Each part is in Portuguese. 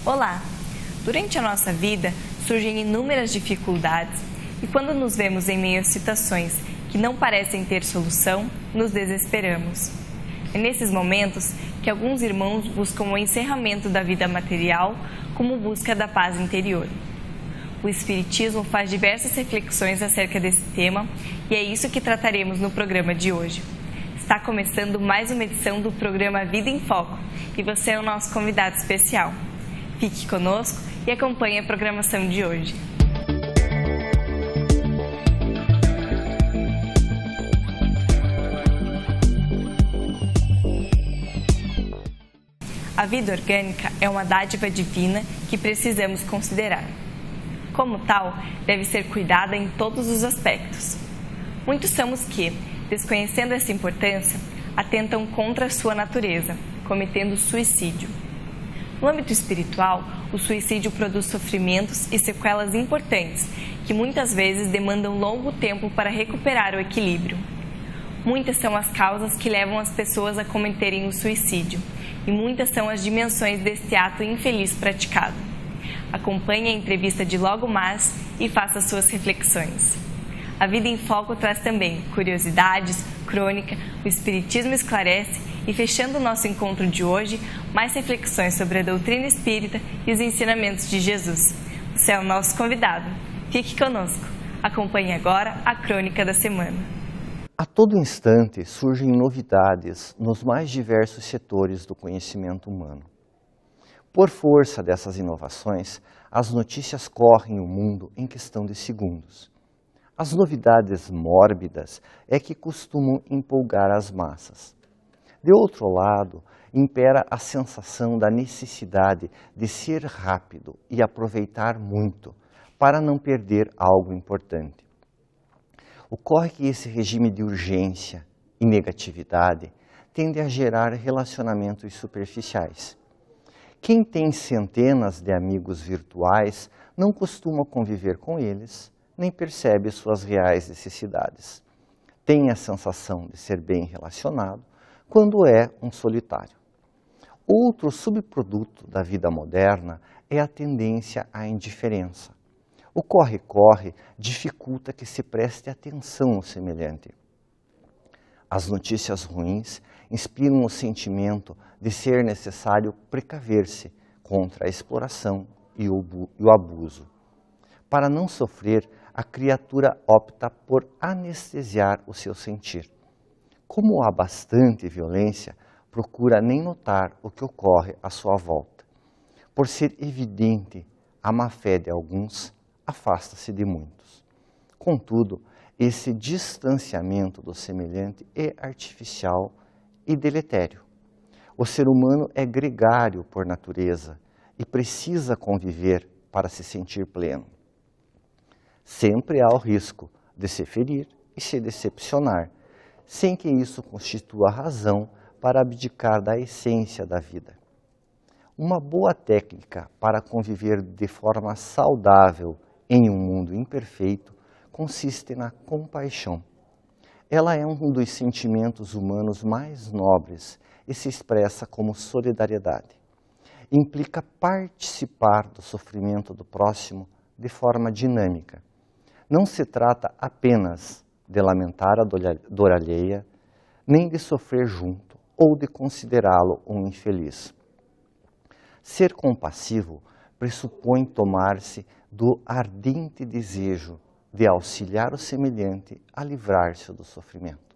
Olá! Durante a nossa vida surgem inúmeras dificuldades e quando nos vemos em meio a situações que não parecem ter solução, nos desesperamos. É nesses momentos que alguns irmãos buscam o encerramento da vida material como busca da paz interior. O Espiritismo faz diversas reflexões acerca desse tema e é isso que trataremos no programa de hoje. Está começando mais uma edição do programa Vida em Foco e você é o nosso convidado especial. Fique conosco e acompanhe a programação de hoje. A vida orgânica é uma dádiva divina que precisamos considerar. Como tal, deve ser cuidada em todos os aspectos. Muitos são os que, desconhecendo essa importância, atentam contra a sua natureza, cometendo suicídio. No âmbito espiritual, o suicídio produz sofrimentos e sequelas importantes, que muitas vezes demandam longo tempo para recuperar o equilíbrio. Muitas são as causas que levam as pessoas a cometerem o suicídio, e muitas são as dimensões deste ato infeliz praticado. Acompanhe a entrevista de logo mais e faça suas reflexões. A Vida em Foco traz também curiosidades, crônica, o Espiritismo esclarece e, fechando o nosso encontro de hoje, mais reflexões sobre a doutrina espírita e os ensinamentos de Jesus. Você é o nosso convidado. Fique conosco. Acompanhe agora a crônica da semana. A todo instante surgem novidades nos mais diversos setores do conhecimento humano. Por força dessas inovações, as notícias correm o mundo em questão de segundos. As novidades mórbidas é que costumam empolgar as massas. De outro lado, impera a sensação da necessidade de ser rápido e aproveitar muito, para não perder algo importante. Ocorre que esse regime de urgência e negatividade tende a gerar relacionamentos superficiais. Quem tem centenas de amigos virtuais não costuma conviver com eles, nem percebe suas reais necessidades. Tem a sensação de ser bem relacionado quando é um solitário. Outro subproduto da vida moderna é a tendência à indiferença. O corre-corre dificulta que se preste atenção ao semelhante. As notícias ruins inspiram o sentimento de ser necessário precaver-se contra a exploração e o abuso. Para não sofrer, a criatura opta por anestesiar o seu sentir. Como há bastante violência, procura nem notar o que ocorre à sua volta. Por ser evidente a má-fé de alguns, afasta-se de muitos. Contudo, esse distanciamento do semelhante é artificial e deletério. O ser humano é gregário por natureza e precisa conviver para se sentir pleno. Sempre há o risco de se ferir e se decepcionar, sem que isso constitua razão para abdicar da essência da vida. Uma boa técnica para conviver de forma saudável em um mundo imperfeito consiste na compaixão. Ela é um dos sentimentos humanos mais nobres e se expressa como solidariedade. Implica participar do sofrimento do próximo de forma dinâmica. Não se trata apenas de lamentar a dor alheia, nem de sofrer junto ou de considerá-lo um infeliz. Ser compassivo pressupõe tomar-se do ardente desejo de auxiliar o semelhante a livrar-se do sofrimento.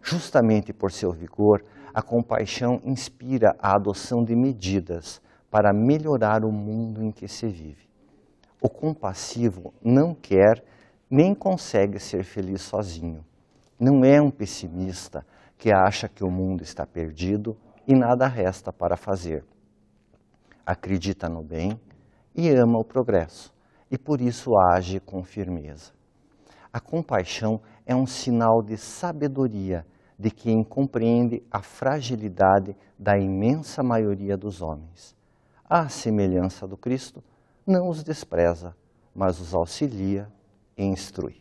Justamente por seu vigor, a compaixão inspira a adoção de medidas para melhorar o mundo em que se vive. O compassivo não quer nem consegue ser feliz sozinho. Não é um pessimista que acha que o mundo está perdido e nada resta para fazer. Acredita no bem e ama o progresso, e por isso age com firmeza. A compaixão é um sinal de sabedoria de quem compreende a fragilidade da imensa maioria dos homens. À semelhança do Cristo, não os despreza, mas os auxilia e instrui.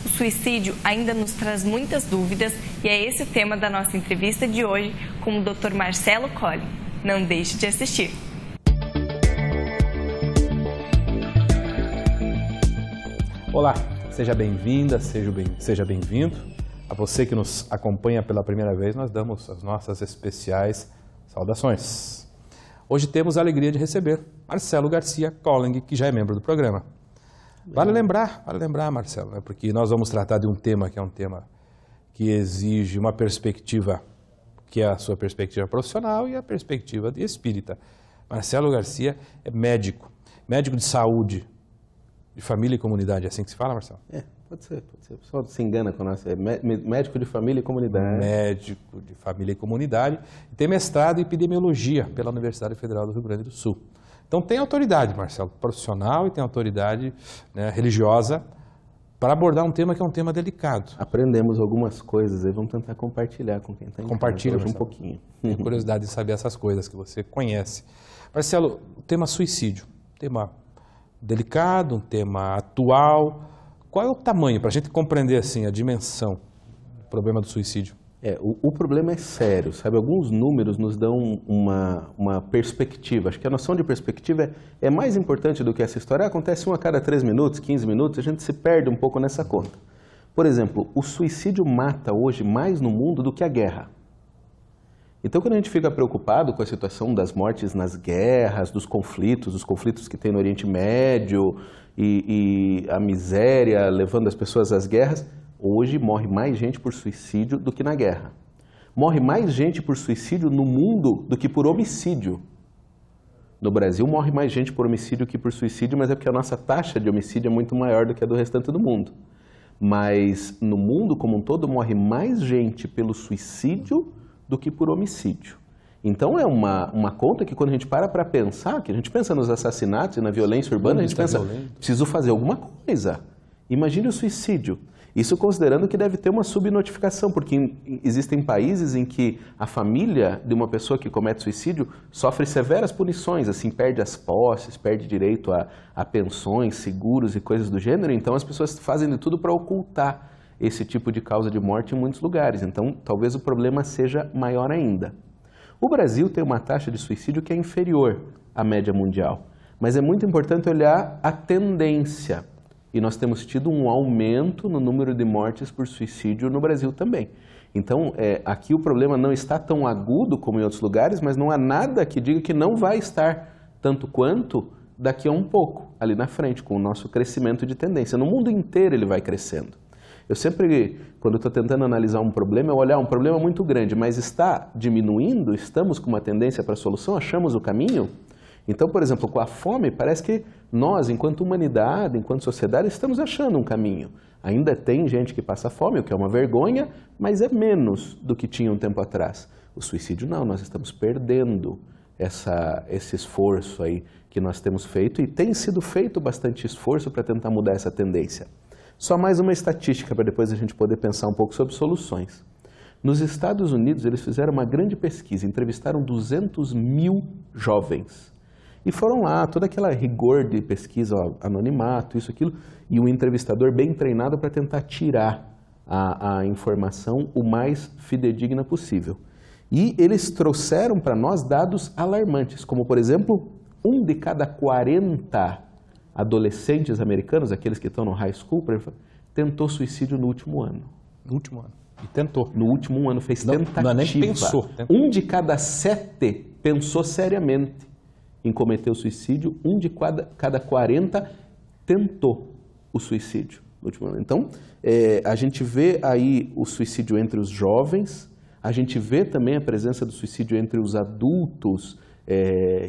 O suicídio ainda nos traz muitas dúvidas e é esse o tema da nossa entrevista de hoje com o Dr. Marcelo Colli. Não deixe de assistir. Olá, seja bem-vinda, seja bem-vindo. A você que nos acompanha pela primeira vez, nós damos as nossas especiais saudações. Hoje temos a alegria de receber Marcelo Garcia Colling, que já é membro do programa. Vale lembrar, Marcelo, né? Porque nós vamos tratar de um tema que é um tema que exige uma perspectiva, que é a sua perspectiva profissional e a perspectiva de espírita. Marcelo Garcia é médico de saúde, de família e comunidade, é assim que se fala, Marcelo? Pode ser. O pessoal se engana com nós. É médico de família e comunidade. Médico de família e comunidade. E tem mestrado em epidemiologia pela Universidade Federal do Rio Grande do Sul. Então tem autoridade, Marcelo, profissional, e tem autoridade, né, religiosa, para abordar um tema que é um tema delicado. Aprendemos algumas coisas e vamos tentar compartilhar com quem está em Compartilha casa hoje um pouquinho. Tenho curiosidade de saber essas coisas que você conhece. Marcelo, o tema suicídio, tema delicado, um tema atual. Qual é o tamanho, para a gente compreender assim, a dimensão do problema do suicídio? O problema é sério, sabe? Alguns números nos dão uma perspectiva. Acho que a noção de perspectiva é mais importante do que essa história. Acontece 1 a cada 3 minutos, 15 minutos, a gente se perde um pouco nessa conta. Por exemplo, o suicídio mata hoje mais no mundo do que a guerra. Então, quando a gente fica preocupado com a situação das mortes nas guerras, dos conflitos que tem no Oriente Médio e a miséria levando as pessoas às guerras, hoje morre mais gente por suicídio do que na guerra. Morre mais gente por suicídio no mundo do que por homicídio. No Brasil morre mais gente por homicídio que por suicídio, mas é porque a nossa taxa de homicídio é muito maior do que a do restante do mundo. Mas no mundo como um todo morre mais gente pelo suicídio do que por homicídio. Então é uma conta que quando a gente para pensar, que a gente pensa nos assassinatos e na violência urbana, a gente pensa, preciso fazer alguma coisa. Imagine o suicídio. Isso considerando que deve ter uma subnotificação, porque existem países em que a família de uma pessoa que comete suicídio sofre severas punições, assim, perde as posses, perde direito a pensões, seguros e coisas do gênero. Então as pessoas fazem de tudo para ocultar esse tipo de causa de morte em muitos lugares. Então talvez o problema seja maior ainda. O Brasil tem uma taxa de suicídio que é inferior à média mundial, mas é muito importante olhar a tendência. E nós temos tido um aumento no número de mortes por suicídio no Brasil também. Então, aqui o problema não está tão agudo como em outros lugares, mas não há nada que diga que não vai estar tanto quanto daqui a um pouco, ali na frente, com o nosso crescimento de tendência. No mundo inteiro ele vai crescendo. Eu sempre, quando estou tentando analisar um problema, eu olhar um problema muito grande, mas está diminuindo, estamos com uma tendência para a solução, achamos o caminho? Então, por exemplo, com a fome, parece que nós, enquanto humanidade, enquanto sociedade, estamos achando um caminho. Ainda tem gente que passa fome, o que é uma vergonha, mas é menos do que tinha um tempo atrás. O suicídio não, nós estamos perdendo esse esforço aí que nós temos feito e tem sido feito bastante esforço para tentar mudar essa tendência. Só mais uma estatística para depois a gente poder pensar um pouco sobre soluções. Nos Estados Unidos, eles fizeram uma grande pesquisa, entrevistaram 200 mil jovens. E foram lá, toda aquela rigor de pesquisa, anonimato, isso, aquilo, e um entrevistador bem treinado para tentar tirar a informação o mais fidedigna possível. E eles trouxeram para nós dados alarmantes, como, por exemplo, 1 de cada 40 adolescentes americanos, aqueles que estão no high school, tentou suicídio no último ano. No último ano. E tentou. No último ano fez tentativa. Não, nem pensou. 1 de cada 7 pensou seriamente em cometer o suicídio, 1 de cada 40 tentou o suicídio no último ano. Então, a gente vê aí o suicídio entre os jovens, a gente vê também a presença do suicídio entre os adultos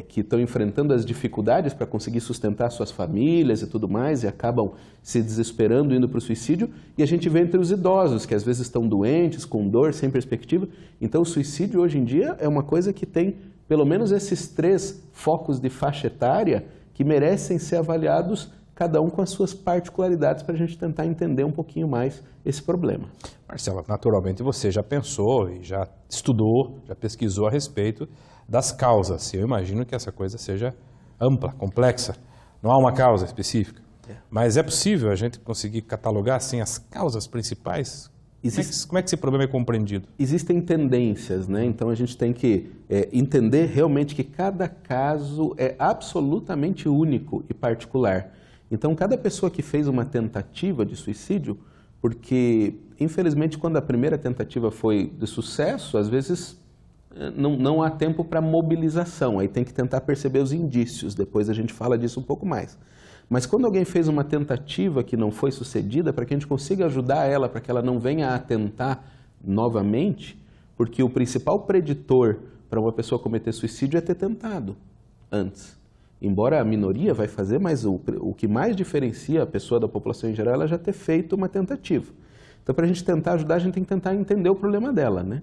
que estão enfrentando as dificuldades para conseguir sustentar suas famílias e tudo mais, e acabam se desesperando, indo para o suicídio, e a gente vê entre os idosos, que às vezes estão doentes, com dor, sem perspectiva. Então o suicídio hoje em dia é uma coisa que tem pelo menos esses 3 focos de faixa etária que merecem ser avaliados, cada um com as suas particularidades, para a gente tentar entender um pouquinho mais esse problema. Marcelo, naturalmente você já pensou e já estudou, já pesquisou a respeito das causas. Eu imagino que essa coisa seja ampla, complexa. Não há uma causa específica. Mas é possível a gente conseguir catalogar assim, as causas principais? Como é que esse problema é compreendido? Existem tendências, né? Então a gente tem que entender realmente que cada caso é absolutamente único e particular. Então, cada pessoa que fez uma tentativa de suicídio, porque, infelizmente, quando a primeira tentativa foi de sucesso, às vezes não há tempo para mobilização, aí tem que tentar perceber os indícios, depois a gente fala disso um pouco mais. Mas quando alguém fez uma tentativa que não foi sucedida, para que a gente consiga ajudar ela, para que ela não venha a tentar novamente, porque o principal preditor para uma pessoa cometer suicídio é ter tentado antes. Embora a minoria vai fazer, mas o que mais diferencia a pessoa da população em geral é ela já ter feito uma tentativa. Então, para a gente tentar ajudar, a gente tem que tentar entender o problema dela, né?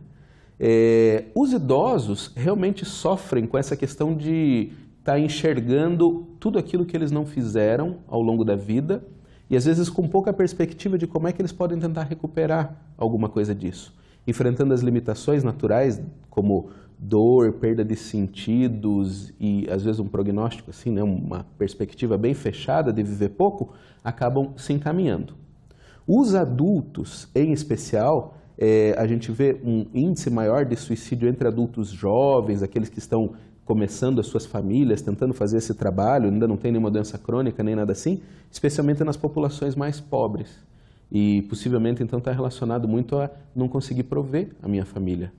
Os idosos realmente sofrem com essa questão de estar enxergando tudo aquilo que eles não fizeram ao longo da vida e, às vezes, com pouca perspectiva de como é que eles podem tentar recuperar alguma coisa disso. Enfrentando as limitações naturais, como dor, perda de sentidos e, às vezes, um prognóstico, assim, né, uma perspectiva bem fechada de viver pouco, acabam se encaminhando. Os adultos, em especial, a gente vê um índice maior de suicídio entre adultos jovens, aqueles que estão começando as suas famílias, tentando fazer esse trabalho, ainda não tem nenhuma doença crônica, nem nada assim, especialmente nas populações mais pobres. E, possivelmente, então, está relacionado muito a não conseguir prover a minha família.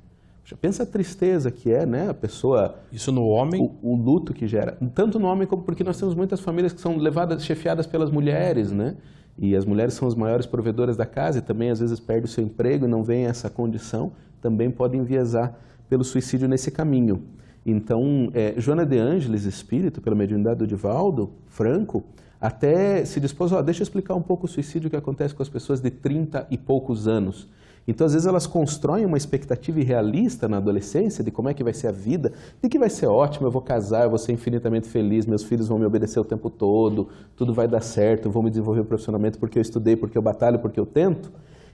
Já pensa a tristeza que é, né? A pessoa... Isso no homem? O luto que gera. Tanto no homem como porque nós temos muitas famílias que são chefiadas pelas mulheres, né? E as mulheres são as maiores provedoras da casa e também às vezes perdem o seu emprego e não vem essa condição, também podem enviesar pelo suicídio nesse caminho. Então, Joana de Ângeles, espírito, pela mediunidade do Divaldo Franco, até se dispôs, deixa eu explicar um pouco o suicídio que acontece com as pessoas de 30 e poucos anos. Então, às vezes, elas constroem uma expectativa irrealista na adolescência de como é que vai ser a vida, de que vai ser ótimo, eu vou casar, eu vou ser infinitamente feliz, meus filhos vão me obedecer o tempo todo, tudo vai dar certo, eu vou me desenvolver profissionalmente porque eu estudei, porque eu batalho, porque eu tento.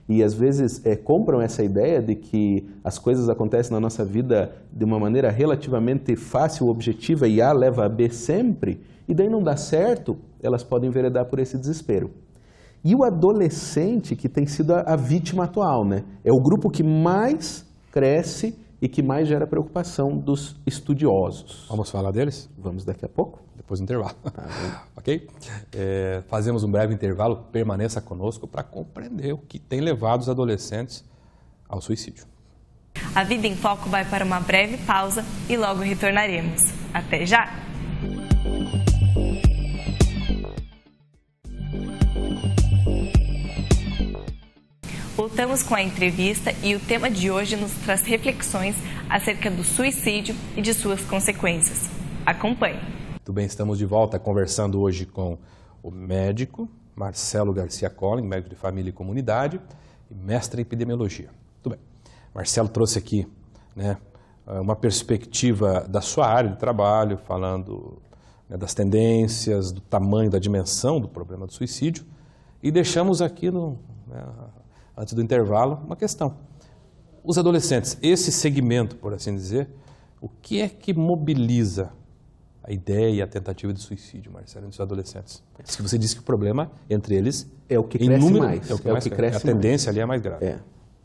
E, às vezes, compram essa ideia de que as coisas acontecem na nossa vida de uma maneira relativamente fácil, objetiva, e A leva a B sempre, e daí não dá certo, elas podem enveredar por esse desespero. E o adolescente que tem sido a vítima atual, né? É o grupo que mais cresce e que mais gera preocupação dos estudiosos. Vamos falar deles? Vamos daqui a pouco. Depois do intervalo. Ok? Fazemos um breve intervalo, permaneça conosco para compreender o que tem levado os adolescentes ao suicídio. A Vida em Foco vai para uma breve pausa e logo retornaremos. Até já! Voltamos com a entrevista e o tema de hoje nos traz reflexões acerca do suicídio e de suas consequências. Acompanhe. Muito bem, estamos de volta conversando hoje com o médico Marcelo Garcia Collin, médico de família e comunidade e mestre em epidemiologia. Muito bem. Marcelo trouxe aqui, né, uma perspectiva da sua área de trabalho, falando, né, das tendências, do tamanho, da dimensão do problema do suicídio, e deixamos aqui antes do intervalo, uma questão. Os adolescentes, esse segmento, por assim dizer, o que é que mobiliza a ideia e a tentativa de suicídio, Marcelo, entre os adolescentes? Diz que você disse que o problema entre eles é o que cresce mais. É o que cresce. A tendência ali é mais grave.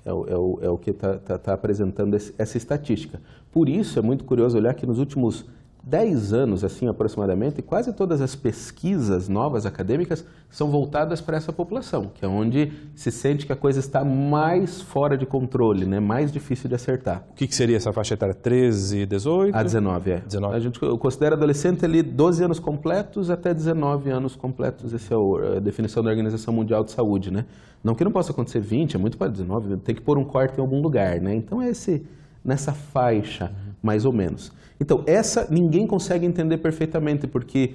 É o que está apresentando essa estatística. Por isso é muito curioso olhar que nos últimos 10 anos, assim aproximadamente, quase todas as pesquisas novas acadêmicas são voltadas para essa população, que é onde se sente que a coisa está mais fora de controle, né? Mais difícil de acertar. O que seria essa faixa etária? 13, 18? A 19, 19. A gente considera adolescente ali 12 anos completos até 19 anos completos. Essa é a definição da Organização Mundial de Saúde, né? Não que não possa acontecer 20, é muito para 19, tem que pôr um corte em algum lugar, né? Então é nessa faixa, mais ou menos. Então, essa ninguém consegue entender perfeitamente, porque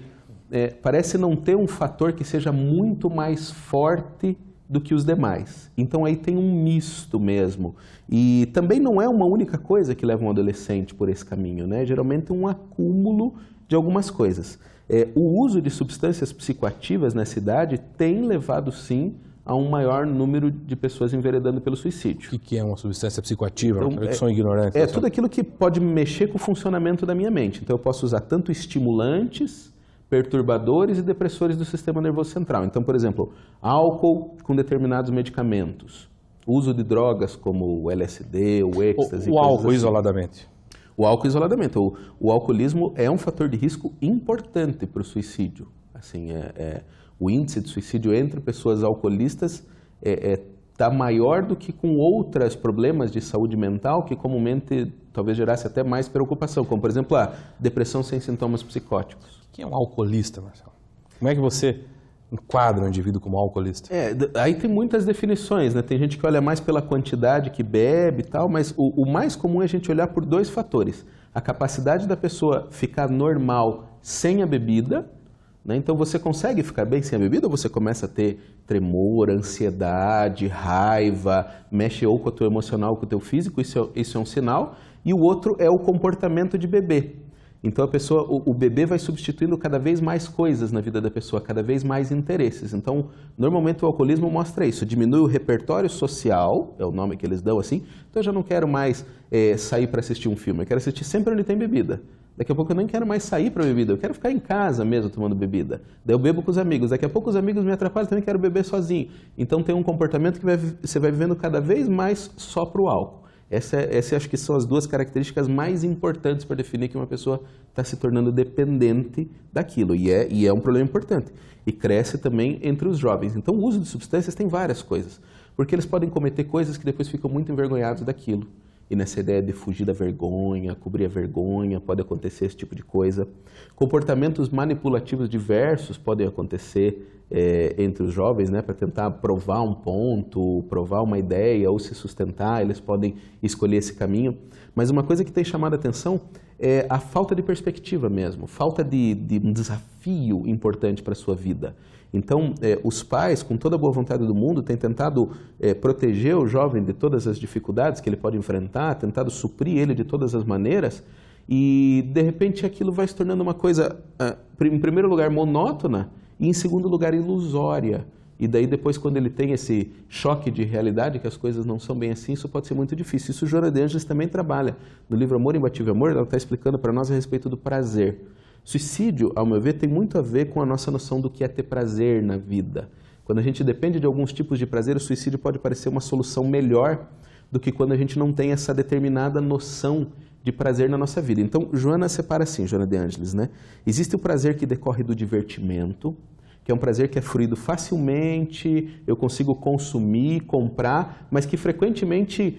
parece não ter um fator que seja muito mais forte do que os demais. Então, aí tem um misto mesmo. E também não é uma única coisa que leva um adolescente por esse caminho, né? Geralmente um acúmulo de algumas coisas. O uso de substâncias psicoativas nessa idade tem levado, sim, a um maior número de pessoas enveredando pelo suicídio. O que é uma substância psicoativa? Então, eu sou ignorante. É tudo aquilo que pode mexer com o funcionamento da minha mente. Então, eu posso usar tanto estimulantes, perturbadores e depressores do sistema nervoso central. Então, por exemplo, álcool com determinados medicamentos, uso de drogas como o LSD, o êxtase. O álcool assim. Isoladamente. O álcool isoladamente. O alcoolismo é um fator de risco importante para o suicídio. Assim, O índice de suicídio entre pessoas alcoolistas está maior do que com outros problemas de saúde mental que comumente talvez gerasse até mais preocupação, como por exemplo a depressão sem sintomas psicóticos. Quem é um alcoolista, Marcelo? Como é que você enquadra um indivíduo como alcoolista? Aí tem muitas definições, né? Tem gente que olha mais pela quantidade que bebe e tal, mas o mais comum é a gente olhar por 2 fatores. A capacidade da pessoa ficar normal sem a bebida, né? Então você consegue ficar bem sem a bebida ou você começa a ter tremor, ansiedade, raiva, mexe ou com o teu emocional ou com o teu físico, isso é um sinal. E o outro é o comportamento de beber. Então o bebê vai substituindo cada vez mais coisas na vida da pessoa, cada vez mais interesses. Então, normalmente o alcoolismo mostra isso, diminui o repertório social, é o nome que eles dão assim, então eu já não quero mais sair para assistir um filme, eu quero assistir sempre onde tem bebida. Daqui a pouco eu nem quero mais sair para bebida, eu quero ficar em casa mesmo tomando bebida. Daí eu bebo com os amigos, daqui a pouco os amigos me atrapalham, também quero beber sozinho. Então tem um comportamento que você vai vivendo cada vez mais só para o álcool. Essa acho que são as 2 características mais importantes para definir que uma pessoa está se tornando dependente daquilo. E é um problema importante. E cresce também entre os jovens. Então o uso de substâncias tem várias coisas. Porque eles podem cometer coisas que depois ficam muito envergonhados daquilo. E nessa ideia de fugir da vergonha, cobrir a vergonha, pode acontecer esse tipo de coisa. Comportamentos manipulativos diversos podem acontecer entre os jovens, né, para tentar provar um ponto, provar uma ideia ou se sustentar, eles podem escolher esse caminho. Mas uma coisa que tem chamado a atenção é a falta de perspectiva mesmo, falta de um desafio importante para a sua vida. Então, os pais, com toda a boa vontade do mundo, têm tentado proteger o jovem de todas as dificuldades que ele pode enfrentar, tentado suprir ele de todas as maneiras, e de repente aquilo vai se tornando uma coisa, em primeiro lugar, monótona, e em segundo lugar, ilusória. E daí depois, quando ele tem esse choque de realidade, que as coisas não são bem assim, isso pode ser muito difícil. Isso Joana de Ângeles também trabalha. No livro Amor, Imbatível Amor, ela está explicando para nós a respeito do prazer. Suicídio, ao meu ver, tem muito a ver com a nossa noção do que é ter prazer na vida. Quando a gente depende de alguns tipos de prazer, o suicídio pode parecer uma solução melhor do que quando a gente não tem essa determinada noção de prazer na nossa vida. Então, Joana separa assim, Joana de Ângeles, né? Existe o prazer que decorre do divertimento, que é um prazer que é fruído facilmente, eu consigo consumir, comprar, mas que frequentemente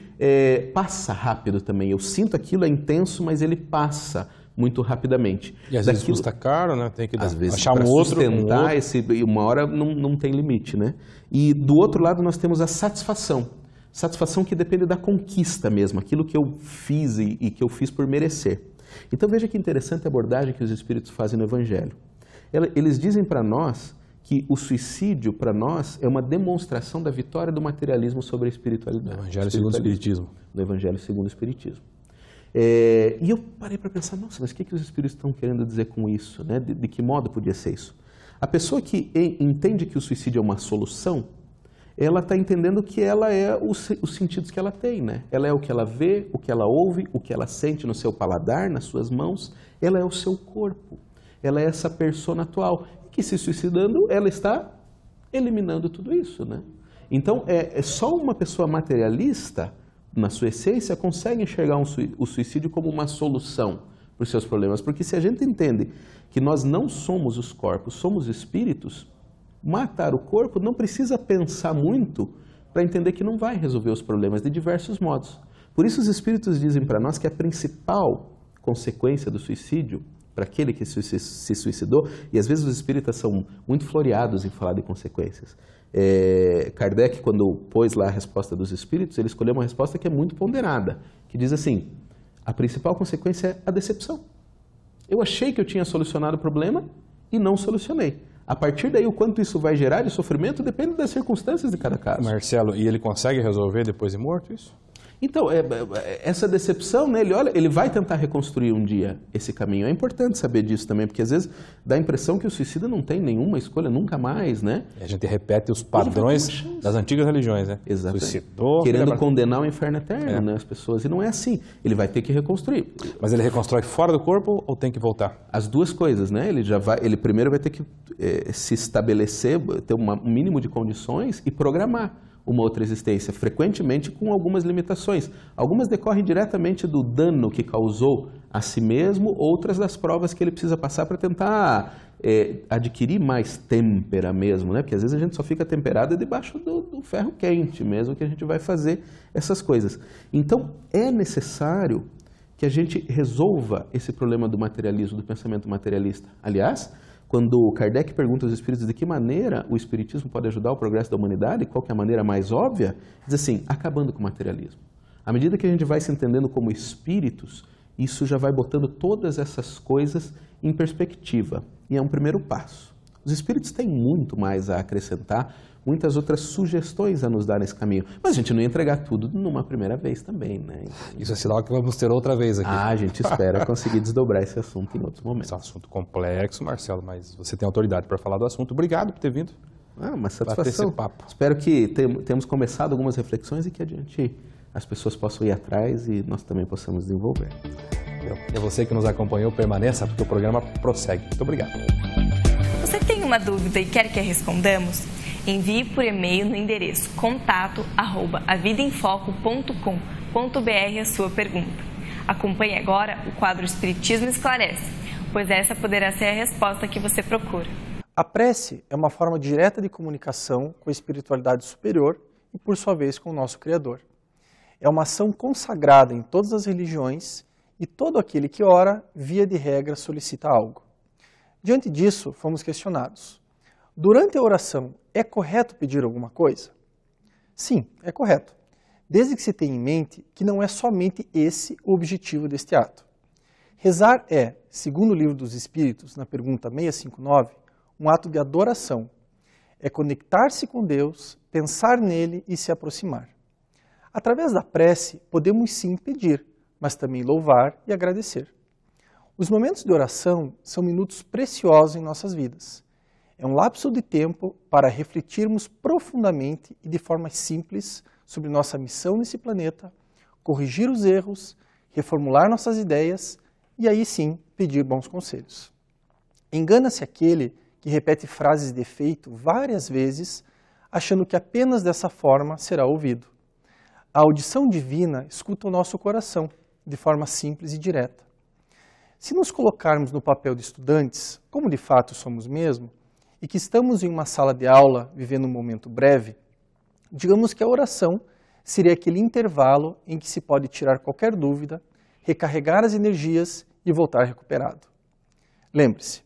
passa rápido também. Eu sinto aquilo, é intenso, mas ele passa muito rapidamente. E às vezes custa caro, né? Tem que às vezes, achar um outro. Sustentar uma hora não tem limite, né? E do outro lado nós temos a satisfação. Satisfação que depende da conquista mesmo, aquilo que eu fiz e que eu fiz por merecer. Então veja que interessante a abordagem que os Espíritos fazem no Evangelho. Eles dizem para nós que o suicídio, para nós, é uma demonstração da vitória do materialismo sobre a espiritualidade. Do Evangelho segundo o Espiritismo. Do Evangelho segundo o Espiritismo. E eu parei para pensar, nossa, mas o que os Espíritos estão querendo dizer com isso? Né? De que modo podia ser isso? A pessoa que entende que o suicídio é uma solução, ela está entendendo que ela é os sentidos que ela tem, né? Ela é o que ela vê, o que ela ouve, o que ela sente no seu paladar, nas suas mãos. Ela é o seu corpo. Ela é essa persona atual. E que se suicidando, ela está eliminando tudo isso, né? Então, só uma pessoa materialista, na sua essência, consegue enxergar o suicídio como uma solução para os seus problemas. Porque se a gente entende que nós não somos os corpos, somos espíritos, matar o corpo não precisa pensar muito para entender que não vai resolver os problemas de diversos modos. Por isso os Espíritos dizem para nós que a principal consequência do suicídio, para aquele que se suicidou, e às vezes os espíritas são muito floreados em falar de consequências. Kardec, quando pôs lá a resposta dos Espíritos, ele escolheu uma resposta que é muito ponderada, que diz assim, a principal consequência é a decepção. Eu achei que eu tinha solucionado o problema e não solucionei. A partir daí, o quanto isso vai gerar de sofrimento depende das circunstâncias de cada caso. Marcelo, e ele consegue resolver depois de morto isso? Então, essa decepção, né, ele vai tentar reconstruir um dia esse caminho. É importante saber disso também, porque às vezes dá a impressão que o suicida não tem nenhuma escolha nunca mais, né? E a gente repete os padrões das antigas religiões, né? Exatamente. Suicidou, querendo condenar o inferno eterno, né, as pessoas. E não é assim. Ele vai ter que reconstruir. Mas ele reconstrói fora do corpo ou tem que voltar? As duas coisas, né? Ele primeiro vai ter que se estabelecer, ter um mínimo de condições e programar uma outra existência, frequentemente com algumas limitações. Algumas decorrem diretamente do dano que causou a si mesmo, outras das provas que ele precisa passar para tentar adquirir mais têmpera mesmo, né? Porque às vezes a gente só fica temperado debaixo do ferro quente mesmo que a gente vai fazer essas coisas. Então, é necessário que a gente resolva esse problema do materialismo, do pensamento materialista. Aliás, quando Kardec pergunta aos espíritos de que maneira o espiritismo pode ajudar o progresso da humanidade, qual que é a maneira mais óbvia, diz assim, acabando com o materialismo. À medida que a gente vai se entendendo como espíritos, isso já vai botando todas essas coisas em perspectiva. E é um primeiro passo. Os espíritos têm muito mais a acrescentar, muitas outras sugestões a nos dar nesse caminho. Mas a gente não ia entregar tudo numa primeira vez também, né? Isso é sinal que vamos ter outra vez aqui. A gente espera conseguir desdobrar esse assunto em outros momentos. É um assunto complexo, Marcelo, mas você tem autoridade para falar do assunto. Obrigado por ter vindo. Uma satisfação. Esse papo. Espero que temos começado algumas reflexões e que adiante as pessoas possam ir atrás e nós também possamos desenvolver. E você que nos acompanhou, permaneça, porque o programa prossegue. Muito obrigado. Você tem uma dúvida e quer que a respondamos? Envie por e-mail no endereço contato@avidaemfoco.com.br a sua pergunta. Acompanhe agora o quadro Espiritismo Esclarece, pois essa poderá ser a resposta que você procura. A prece é uma forma direta de comunicação com a espiritualidade superior e, por sua vez, com o nosso Criador. É uma ação consagrada em todas as religiões e todo aquele que ora, via de regra, solicita algo. Diante disso, fomos questionados. Durante a oração, é correto pedir alguma coisa? Sim, é correto, desde que se tenha em mente que não é somente esse o objetivo deste ato. Rezar é, segundo o Livro dos Espíritos, na pergunta 659, um ato de adoração. É conectar-se com Deus, pensar nele e se aproximar. Através da prece, podemos sim pedir, mas também louvar e agradecer. Os momentos de oração são minutos preciosos em nossas vidas. É um lapso de tempo para refletirmos profundamente e de forma simples sobre nossa missão nesse planeta, corrigir os erros, reformular nossas ideias e aí sim pedir bons conselhos. Engana-se aquele que repete frases de efeito várias vezes, achando que apenas dessa forma será ouvido. A audição divina escuta o nosso coração, de forma simples e direta. Se nos colocarmos no papel de estudantes, como de fato somos mesmo, e que estamos em uma sala de aula vivendo um momento breve, digamos que a oração seria aquele intervalo em que se pode tirar qualquer dúvida, recarregar as energias e voltar recuperado. Lembre-se,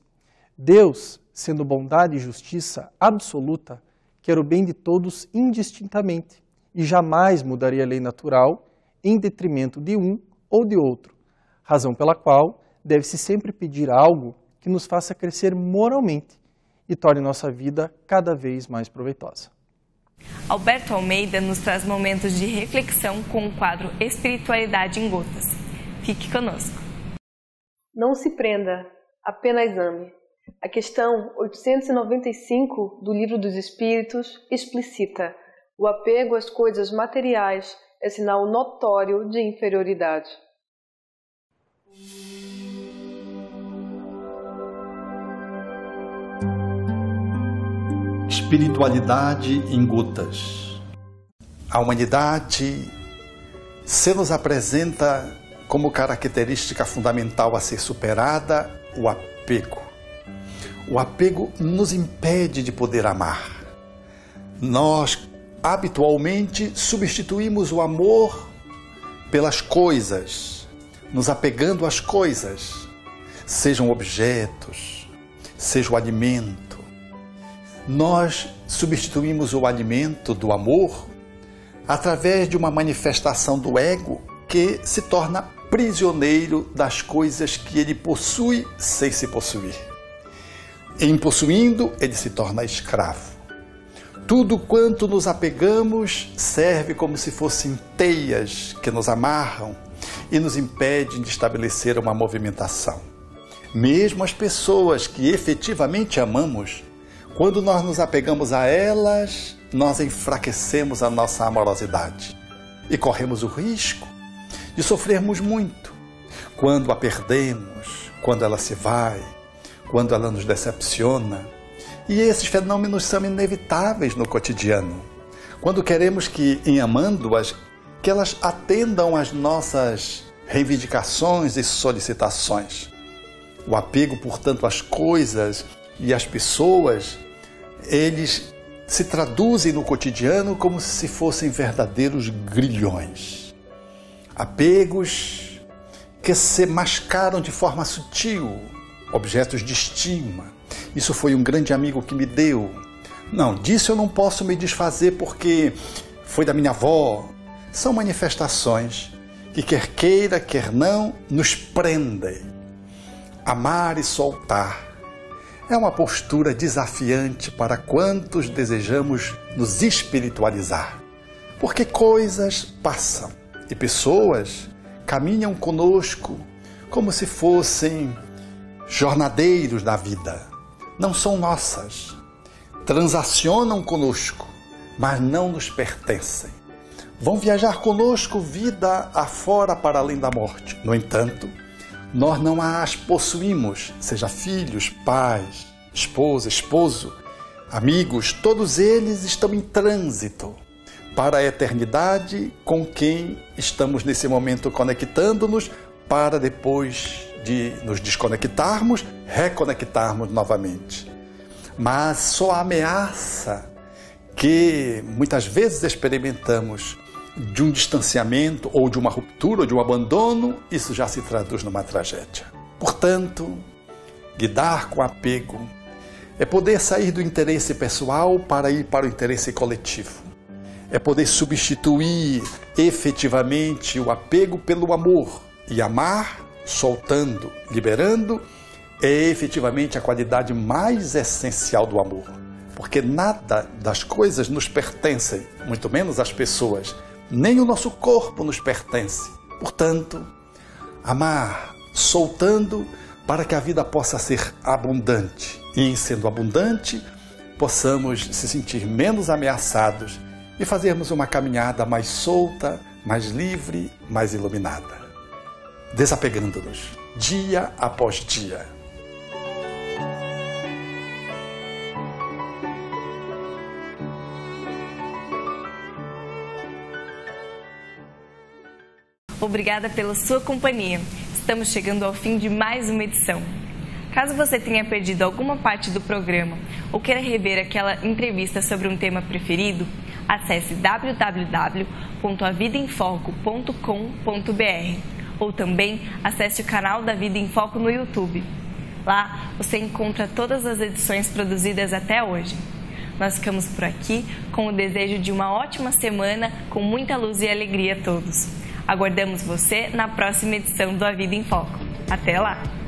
Deus, sendo bondade e justiça absoluta, quer o bem de todos indistintamente e jamais mudaria a lei natural em detrimento de um ou de outro, razão pela qual deve-se sempre pedir algo que nos faça crescer moralmente e torne nossa vida cada vez mais proveitosa. Alberto Almeida nos traz momentos de reflexão com o quadro Espiritualidade em Gotas. Fique conosco. Não se prenda, apenas ame. A questão 895 do Livro dos Espíritos explicita: o apego às coisas materiais é sinal notório de inferioridade. Espiritualidade em gotas. A humanidade se nos apresenta como característica fundamental a ser superada o apego. O apego nos impede de poder amar. Nós habitualmente substituímos o amor pelas coisas, nos apegando às coisas, sejam objetos, seja o alimento. Nós substituímos o alimento do amor através de uma manifestação do ego que se torna prisioneiro das coisas que ele possui sem se possuir. Em possuindo, ele se torna escravo. Tudo quanto nos apegamos serve como se fossem teias que nos amarram e nos impedem de estabelecer uma movimentação. Mesmo as pessoas que efetivamente amamos, quando nós nos apegamos a elas, nós enfraquecemos a nossa amorosidade e corremos o risco de sofrermos muito quando a perdemos, quando ela se vai, quando ela nos decepciona. E esses fenômenos são inevitáveis no cotidiano. Quando queremos que, em amando-as, que elas atendam às nossas reivindicações e solicitações. O apego, portanto, às coisas e as pessoas, eles se traduzem no cotidiano como se fossem verdadeiros grilhões. Apegos que se mascaram de forma sutil, objetos de estima. Isso foi um grande amigo que me deu. Não, disso eu não posso me desfazer porque foi da minha avó. São manifestações que, quer queira, quer não, nos prendem. Amar e soltar é uma postura desafiante para quantos desejamos nos espiritualizar. Porque coisas passam e pessoas caminham conosco como se fossem jornadeiros da vida. Não são nossas. Transacionam conosco, mas não nos pertencem. Vão viajar conosco vida afora para além da morte. No entanto, nós não as possuímos, seja filhos, pais, esposa, esposo, amigos, todos eles estão em trânsito para a eternidade com quem estamos nesse momento conectando-nos para depois de nos desconectarmos, reconectarmos novamente. Mas só a ameaça que muitas vezes experimentamos de um distanciamento ou de uma ruptura ou de um abandono, isso já se traduz numa tragédia. Portanto, lidar com apego é poder sair do interesse pessoal para ir para o interesse coletivo. É poder substituir efetivamente o apego pelo amor. E amar, soltando, liberando, é efetivamente a qualidade mais essencial do amor. Porque nada das coisas nos pertencem, muito menos as pessoas. Nem o nosso corpo nos pertence. Portanto, amar, soltando, para que a vida possa ser abundante. E em sendo abundante, possamos se sentir menos ameaçados e fazermos uma caminhada mais solta, mais livre, mais iluminada. Desapegando-nos, dia após dia. Obrigada pela sua companhia. Estamos chegando ao fim de mais uma edição. Caso você tenha perdido alguma parte do programa ou queira rever aquela entrevista sobre um tema preferido, acesse www.avidaemfoco.com.br ou também acesse o canal da Vida em Foco no YouTube. Lá você encontra todas as edições produzidas até hoje. Nós ficamos por aqui com o desejo de uma ótima semana com muita luz e alegria a todos. Aguardamos você na próxima edição do A Vida em Foco. Até lá!